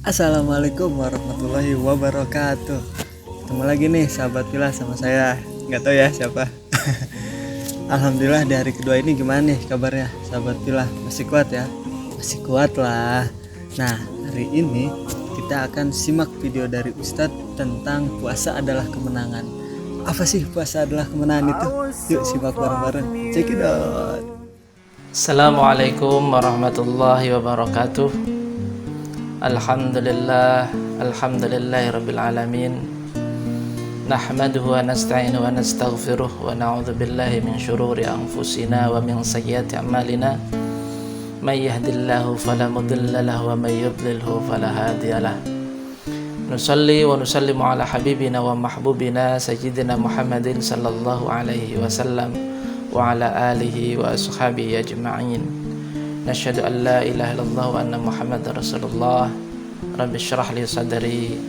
Assalamualaikum warahmatullahi wabarakatuh. Ketemu lagi nih sahabat Pilah sama saya. Nggak tahu ya siapa. Alhamdulillah di hari kedua ini gimana nih kabarnya sahabat Pilah? Masih kuat ya? Masih kuat lah. Nah, hari ini kita akan simak video dari Ustadz tentang puasa adalah kemenangan. Apa sih puasa adalah kemenangan itu? Yuk simak bareng-bareng. Check it out. Assalamualaikum warahmatullahi wabarakatuh. Alhamdulillahi rabbil alamin. Nahmaduhu wa nasta'inuhu wa nastaghfiruh wa na'udzu billahi min syururi anfusina wa min sayyiati a'malina. May yahdihillahu fala mudilla lahu wa may yudlilhu fala hadiyalah. Nusalli wa nusallimu ala habibina wa mahbubina sayyidina Muhammadin sallallahu alaihi wasallam wa ala alihi wa ashabihi ajma'in. Nashhadu an la ilaha illallah wa anna Muhammadar Rasulullah. Rabbi shrah li sadri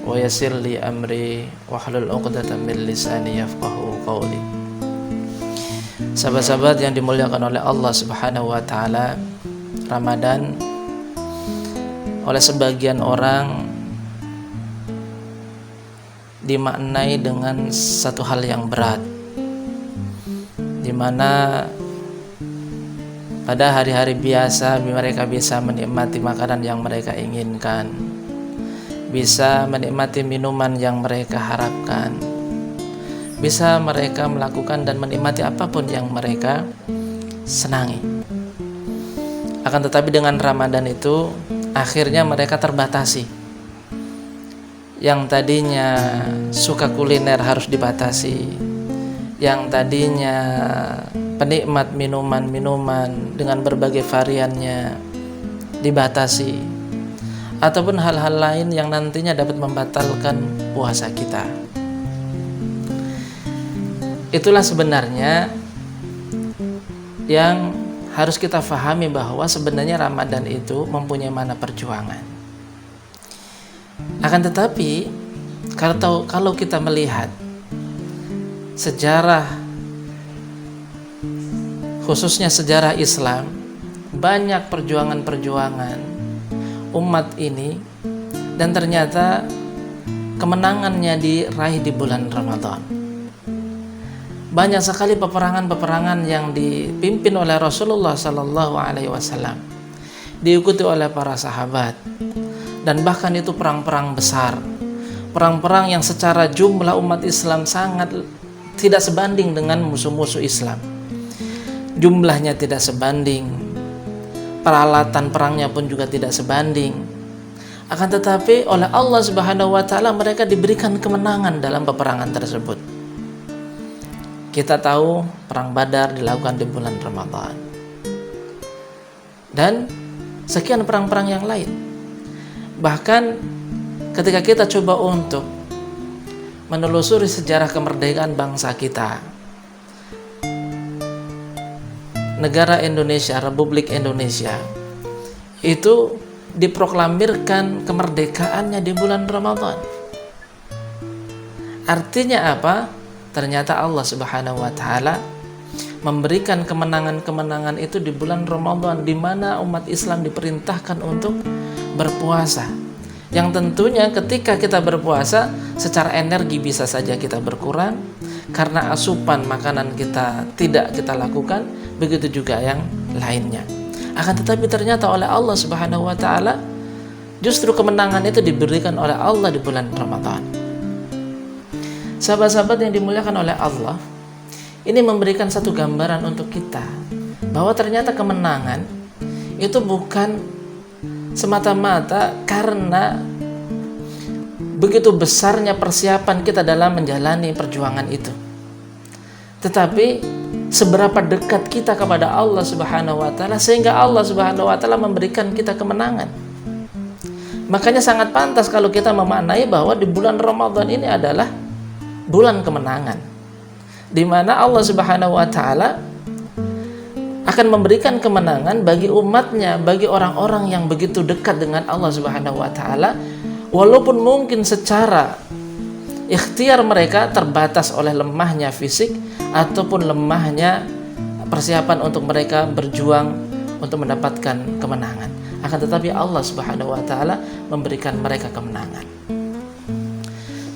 wa yassir li amri wa hlul 'uqdatam min lisani yafqahu qawli. Sahabat-sahabat yang dimuliakan oleh Allah Subhanahu wa taala, Ramadan oleh sebagian orang dimaknai dengan satu hal yang berat, di mana pada hari-hari biasa mereka bisa menikmati makanan yang mereka inginkan, bisa menikmati minuman yang mereka harapkan, bisa mereka melakukan dan menikmati apapun yang mereka senangi. Akan tetapi dengan Ramadan itu akhirnya mereka terbatasi. Yang tadinya suka kuliner harus dibatasi, yang tadinya penikmat minuman-minuman dengan berbagai variannya dibatasi, ataupun hal-hal lain yang nantinya dapat membatalkan puasa kita. Itulah sebenarnya yang harus kita fahami, bahwa sebenarnya Ramadan itu mempunyai makna perjuangan. Akan tetapi kalau kita melihat sejarah, khususnya sejarah Islam, banyak perjuangan-perjuangan umat ini, dan ternyata kemenangannya diraih di bulan Ramadan. Banyak sekali peperangan-peperangan yang dipimpin oleh Rasulullah Sallallahu Alaihi Wasallam, diikuti oleh para sahabat, dan bahkan itu perang-perang besar, perang-perang yang secara jumlah umat Islam sangat tidak sebanding dengan musuh-musuh Islam. Jumlahnya tidak sebanding, peralatan perangnya pun juga tidak sebanding. Akan tetapi oleh Allah Subhanahu wa taala mereka diberikan kemenangan dalam peperangan tersebut. Kita tahu perang Badar dilakukan di bulan Ramadan, dan sekian perang-perang yang lain. Bahkan ketika kita coba untuk menelusuri sejarah kemerdekaan bangsa kita, negara Indonesia, Republik Indonesia itu diproklamirkan kemerdekaannya di bulan Ramadan. Artinya apa? Ternyata Allah Subhanahu wa taala memberikan kemenangan-kemenangan itu di bulan Ramadan, di mana umat Islam diperintahkan untuk berpuasa. Yang tentunya ketika kita berpuasa, secara energi bisa saja kita berkurang karena asupan makanan kita tidak kita lakukan, begitu juga yang lainnya. Akan tetapi ternyata oleh Allah Subhanahu wa taala justru kemenangan itu diberikan oleh Allah di bulan Ramadan. Sahabat-sahabat yang dimuliakan oleh Allah, ini memberikan satu gambaran untuk kita bahwa ternyata kemenangan itu bukan semata-mata karena begitu besarnya persiapan kita dalam menjalani perjuangan itu, tetapi seberapa dekat kita kepada Allah Subhanahu wa taala sehingga Allah Subhanahu wa taala memberikan kita kemenangan. Makanya sangat pantas kalau kita memaknai bahwa di bulan Ramadan ini adalah bulan kemenangan, di mana Allah Subhanahu wa taala akan memberikan kemenangan bagi umatnya, bagi orang-orang yang begitu dekat dengan Allah Subhanahu wa taala, walaupun mungkin secara ikhtiar mereka terbatas oleh lemahnya fisik ataupun lemahnya persiapan untuk mereka berjuang untuk mendapatkan kemenangan. akan tetapi Allah Subhanahu wa taala memberikan mereka kemenangan.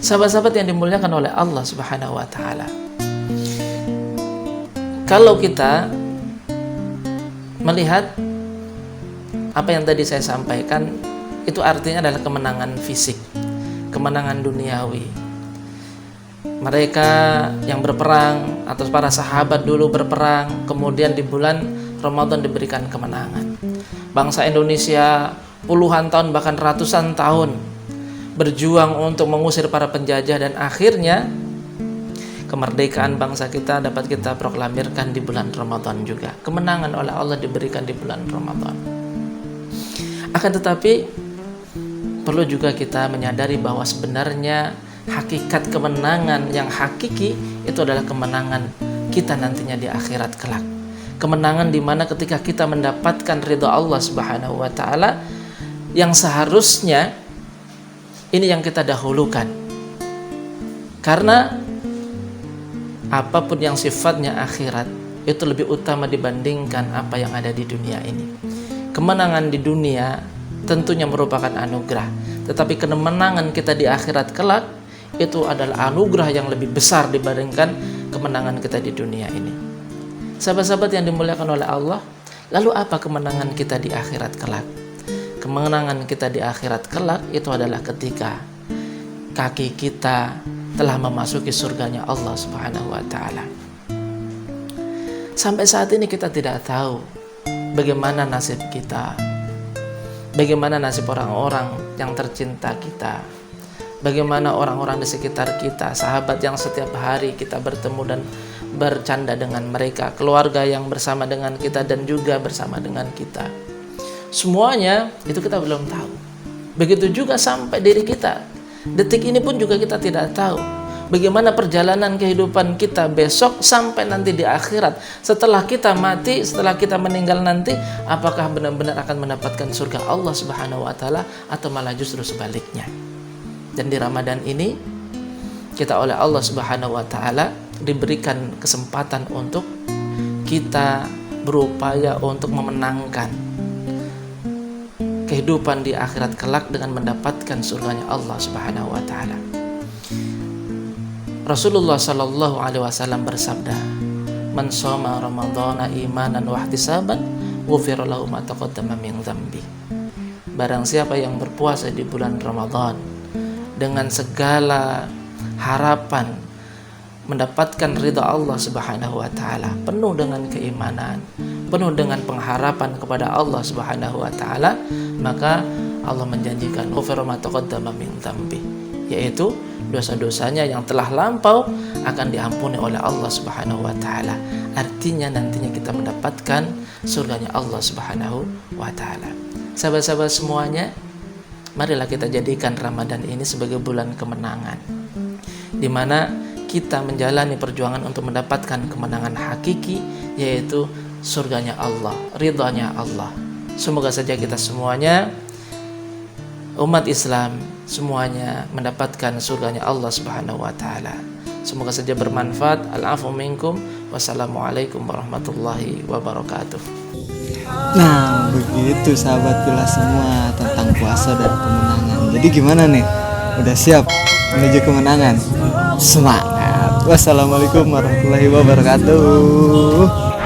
Sahabat-sahabat yang dimuliakan oleh Allah Subhanahu wa taala, kalau kita melihat apa yang tadi saya sampaikan, itu artinya adalah kemenangan fisik, kemenangan duniawi. Mereka yang berperang atau para sahabat dulu berperang, kemudian di bulan Ramadan diberikan kemenangan. Bangsa Indonesia puluhan tahun bahkan ratusan tahun berjuang untuk mengusir para penjajah, dan akhirnya kemerdekaan bangsa kita dapat kita proklamirkan di bulan Ramadan juga. Kemenangan oleh Allah diberikan di bulan Ramadan. Akan tetapi perlu juga kita menyadari bahwa sebenarnya hakikat kemenangan yang hakiki itu adalah kemenangan kita nantinya di akhirat kelak. Kemenangan di mana ketika kita mendapatkan ridha Allah Subhanahu wa taala, yang seharusnya ini yang kita dahulukan. Karena apapun yang sifatnya akhirat itu lebih utama dibandingkan apa yang ada di dunia ini. Kemenangan di dunia tentunya merupakan anugerah, tetapi kemenangan kita di akhirat kelak itu adalah anugerah yang lebih besar dibandingkan kemenangan kita di dunia ini. Sahabat-sahabat yang dimuliakan oleh Allah, lalu apa kemenangan kita di akhirat kelak? Kemenangan kita di akhirat kelak itu adalah ketika kaki kita telah memasuki surganya Allah Subhanahu wa taala. Sampai saat ini kita tidak tahu bagaimana nasib kita, bagaimana nasib orang-orang yang tercinta kita, bagaimana orang-orang di sekitar kita, sahabat yang setiap hari kita bertemu dan bercanda dengan mereka, keluarga yang bersama dengan kita dan juga bersama dengan kita. Semuanya itu kita belum tahu. Begitu juga sampai diri kita. Detik ini pun juga kita tidak tahu bagaimana perjalanan kehidupan kita besok sampai nanti di akhirat. Setelah kita mati, setelah kita meninggal nanti, apakah benar-benar akan mendapatkan surga Allah Subhanahu wa taala atau malah justru sebaliknya. Dan di Ramadan ini kita oleh Allah Subhanahu wa taala diberikan kesempatan untuk kita berupaya untuk memenangkan kehidupan di akhirat kelak dengan mendapatkan surganya Allah Subhanahu wa taala. Rasulullah sallallahu alaihi wasallam bersabda, "Man shoma ramadhana imanan wa ihtisaban, ghufira lahu ma taqaddama min dzambi." Barang siapa yang berpuasa di bulan Ramadan dengan segala harapan mendapatkan ridha Allah Subhanahu wa taala, penuh dengan keimanan, penuh dengan pengharapan kepada Allah Subhanahu wa taala, maka Allah menjanjikan ghufira ma taqaddama min dzambi, yaitu dosa-dosanya yang telah lampau akan diampuni oleh Allah Subhanahu wa taala. Artinya nantinya kita mendapatkan surganya Allah Subhanahu wa taala. Sahabat-sahabat semuanya, marilah kita jadikan Ramadan ini sebagai bulan kemenangan, di mana kita menjalani perjuangan untuk mendapatkan kemenangan hakiki, yaitu surganya Allah, ridhanya Allah. Semoga saja kita semuanya, umat Islam semuanya, mendapatkan surganya Allah Subhanahu wa taala. Semoga saja bermanfaat. Al-afu minkum. Wassalamualaikum warahmatullahi wabarakatuh. Nah, begitu sahabat Pilah semua tentang puasa dan kemenangan. Jadi gimana nih? Udah siap menuju kemenangan? Semangat. Wassalamualaikum warahmatullahi wabarakatuh.